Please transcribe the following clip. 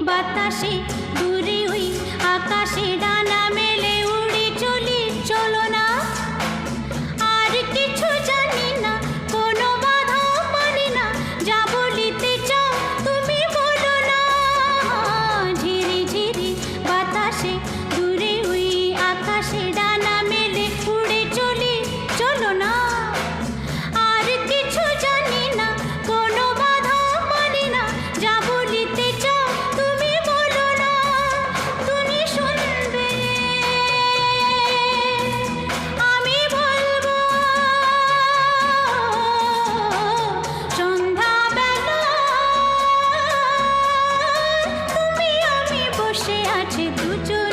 বাতাসে দূরে ওই আকাশে ডানা মেলে উড়ে চলি, চলো না। আর কিছু জানি না, কোনো বাধা মানি না, যা বলিতে চাও তুমি বলো না। ঝিরি ঝিরি বাতাসে দূরে ওই আকাশে ডানা মেলে উড়ে চলি, চলো না। আর কিছু জানি না, কোনো বাধা মানি না, যা বলিতে চাও তুমি বলো না। তুমি শুনবে, আমি বলবো। সন্ধ্যাবেলা তুমি আমি বসে আছি দুজন